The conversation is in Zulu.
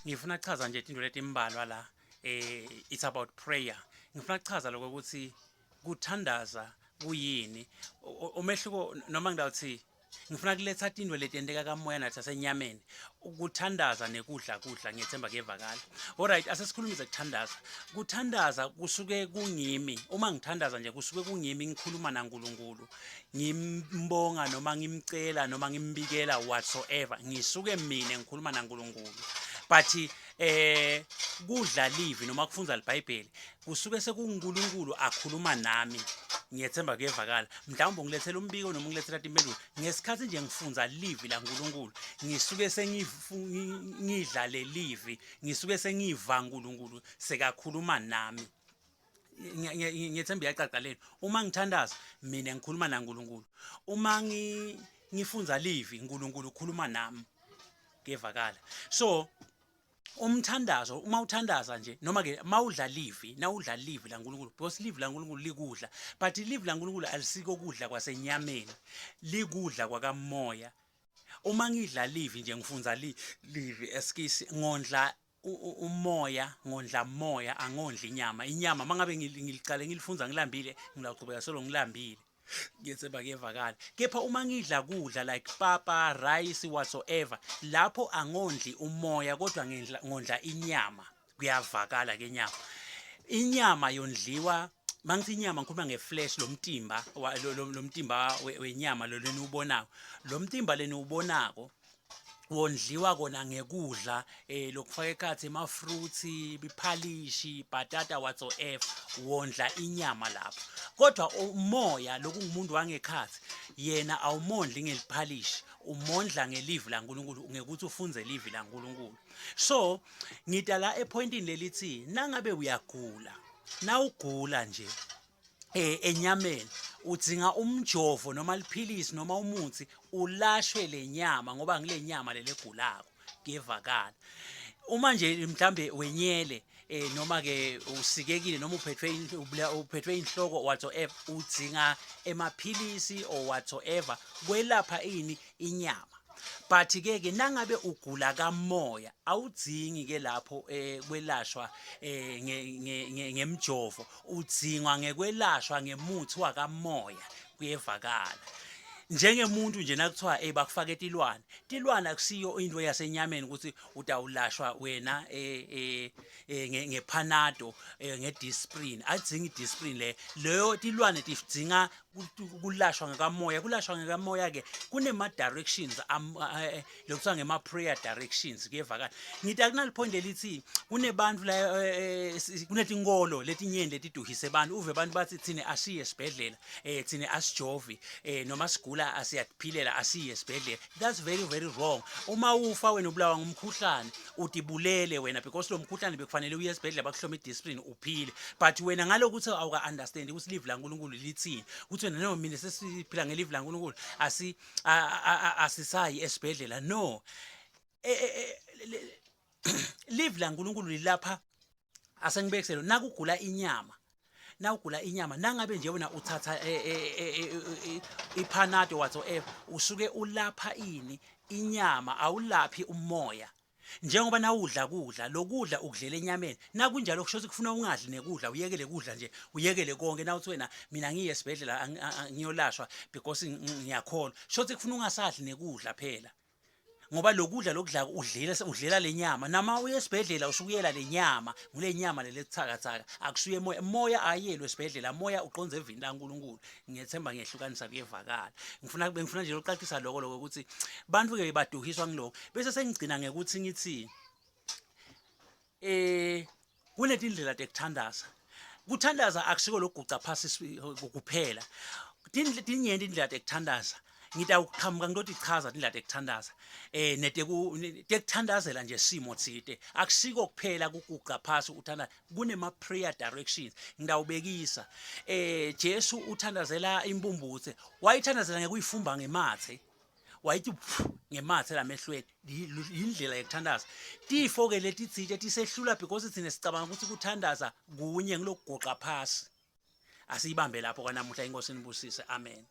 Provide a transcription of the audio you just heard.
ngifuna ukuchaza nje into letimbalwa la it's about prayer. Ngifuna ukuchaza lokho ukuthi kuthandaza kuyini umehluko noma ngidawuthi ngifuna kuletha into letendeka kamoya nathi asenyameni ukuthandaza nekudla ngiyethemba kuyevakala. Alright, asesikhulumize ukuthandaza. Kuthandaza kusuke kungimi. Uma ngithandaza nje kusuke kungimi ngikhuluma naNkulunkulu. Ngimbonga noma ngimcela noma ngimbikela whatsoever. Ngisuke mina ngikhuluma naNkulunkulu. But kudla livi noma kufunza iBhayibheli kusuke sekuNkulunkulu akhuluma nami. Ngiyethemba kuyevakala. Mhlawumbe ngilethela umbiko noma ngilethela impendulo. Ngesikhathi nje ngifunza livi laNkulunkulu, ngisuke sengidlale livi, ngisuke sengiva uNkulunkulu sekakhuluma nami. Ngiyethemba iyacaca lento. Uma ngithandaza mina ngikhuluma naNkulunkulu. Uma ngifunza livi uNkulunkulu ukhuluma nami. Kuyevakala. So umthandazo uma uthandaza nje noma ke mawudla livi nawudla livi laNkulunkulu because livi laNkulunkulu likudla but livi laNkulunkulu alisiko kudla kwasenyameni likudla kwakamoya. Uma ngidla livi nje ngifunza livi eskisi ngondla umoya ngondla moya angondla inyama mangabe ngiliqale ngilifunza ngilambile ngilaqhubeka solo ngilambile ngiyethemba kuyevakala. Kepha uma ngidla kudla like papa rice whatsoever lapho angondli umoya kodwa ngondla inyama kuyavakala ke inyama yondliwa mangithi inyama ngikhuluma ngeflesh lomtimba lomtimba wenyama lo leni ubonako lo mtimba leni ubonako wondliwa kona ngekudla lokufaka ekhathi ama fruits biphalishi batata whatsoever wondla inyama lapho kodwa umoya lokungumuntu wangekhathi yena awumondli ngeliphalishi umondla ngelivi laNkulunkulu ngekuthi ufunze livi laNkulunkulu. So ngidala epointini lelithi nangabe uyagula nawugula nje enyameni udzinga umjovo noma liphilisi noma umuthi ulashwe lenyama ngoba ngile nyama lelegulako kuyevakala. Uma nje mhlambe wenyele noma ke usikekile noma uphethwe inhloko whatsoever udzinga emaphilisi or whatsoever kwelapha inyama. But ke nangabe ugula kamoya awudzingi ke lapho kwelashwa ngemjovo udzingwa ngekwelashwa ngemuthi wakamoya kuyevakala. Njengemuntu nje nakuthiwa bakufaka tilwane akusiyo into yasenyameni ukuthi utawulashwa wena ngepanado ngedisprin adzinga idisprin leyo tilwane tidzinga kulashwa ngekamoya. Kulashwa ngekamoya ke kunema directions lokuthiwa ngema prayer directions kuyevakala. Ngita kunal point elithi kunebantu la kunetinkolo letinyeni letiduhise abantu uve abantu bathi thina asiye esibhedlela thina asijovi noma sigula asiyaphilela asiye esibhedlela. That's very very wrong. Uma ufa wena ubulawa ngumkhuhlane utibulele wena because lo mkhuhlane bekufanele uye esibhedlela bakuhloma idiscipline uphile but wena ngalokuthi awuka understand ukuthi live laNkulunkulu lithini ukuthi wena no mina sesiphila ngelive laNkulunkulu asisayi esibhedlela no live laNkulunkulu lilapha asengibekiselo nakugula inyama nawugula inyama nangabe nje wena uthatha ipanado whatsoever usuke ulapha inyama awulaphi umoya. Njengoba nawudla kudla lokudla ukudlela enyameni nakunjalo kusho kufuna ungadli nekudla uyekele kudla nje uyekele konke nawuthi wena mina ngiye esibhedlela ngiyolashwa because ngiyakholwa shothi kufuna ungasadli nekudla phela ngoba lokudla lokudla udlela lenyama nama uye esibhedlela usukuyela lenyama ngule nyama lelethakathaka akusuye moya ayelwe esibhedlela moya uqonze evini laNkulunkulu. Ngiyethemba ngiyehlukanisa kuyevakala. Ngifuna nje lokuqaqisa lokho ukuthi bantu ke baduhiswa ngiloko bese sengigcina ngekuthi ngithi kunetindlela tekuthandaza. Kuthandaza akusiko lokuguca phasi kuphela. Tinyenti indlela tekuthandaza ngita ukuqhamuka ngiloti chaza indlela tekuthandaza tekuthandazela nje simo thide akusiko kuphela kuguqa phasi uthanda kunema prayer directions ngidawubekisa. Jesu uthandazela imbumbuthe wayithandazela ngekuyifumba ngemathe wayithi ngemathe lamehlweni indlela yokuthandaza. Tifo ke letitsite tisehlula because thina sicabanga ukuthi kuthandaza kunye ngilokuguqa phasi asiyibambe lapho kwanamuhla inkosi inibusise amen.